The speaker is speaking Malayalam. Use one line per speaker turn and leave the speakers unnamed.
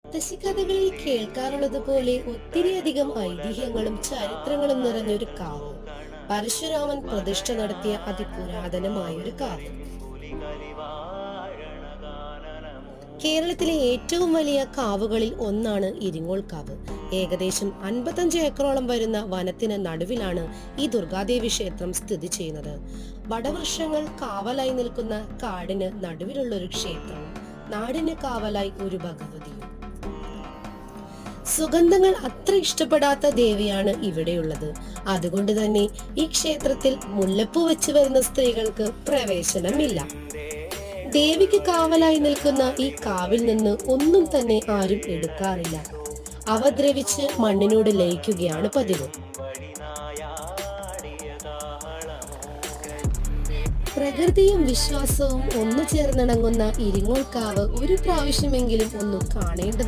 മുത്തശ്ശിക്കഥകളിൽ കേൾക്കാറുള്ളത് പോലെ ഒത്തിരിയധികം ഐതിഹ്യങ്ങളും ചരിത്രങ്ങളും നിറഞ്ഞൊരു കാവ്. പരശുരാമൻ പ്രതിഷ്ഠ നടത്തിയ അതിപുരാതനമായ ഒരു കാവ്. കേരളത്തിലെ ഏറ്റവും വലിയ കാവുകളിൽ ഒന്നാണ് ഇരിങ്ങോൾ കാവ്. ഏകദേശം 55 ഏക്കറോളം വരുന്ന വനത്തിന് നടുവിലാണ് ഈ ദുർഗാദേവി ക്ഷേത്രം സ്ഥിതി ചെയ്യുന്നത്. വടവൃക്ഷങ്ങൾ കാവലായി നിൽക്കുന്ന കാടിന് നടുവിലുള്ള ഒരു ക്ഷേത്രം, നാടിന് കാവലായി ഒരു ഭഗവതിയും. സുഗന്ധങ്ങൾ അത്ര ഇഷ്ടപ്പെടാത്ത ദേവിയാണ് ഇവിടെയുള്ളത്. അതുകൊണ്ട് തന്നെ ഈ ക്ഷേത്രത്തിൽ മുല്ലപ്പൂ വെച്ച് വരുന്ന സ്ത്രീകൾക്ക് പ്രവേശനമില്ല. ദേവിക്ക് കാവലായി നിൽക്കുന്ന ഈ കാവിൽ നിന്ന് ഒന്നും തന്നെ ആരും എടുക്കാറില്ല. അവ ദ്രവിച്ച് മണ്ണിനോട് ലയിക്കുകയാണ് പതിവ്. പ്രകൃതിയും വിശ്വാസവും ഒന്നു ചേർന്നിണങ്ങുന്ന ഇരിങ്ങോൾ കാവ് ഒരു പ്രാവശ്യമെങ്കിലും ഒന്ന് കാണേണ്ടത്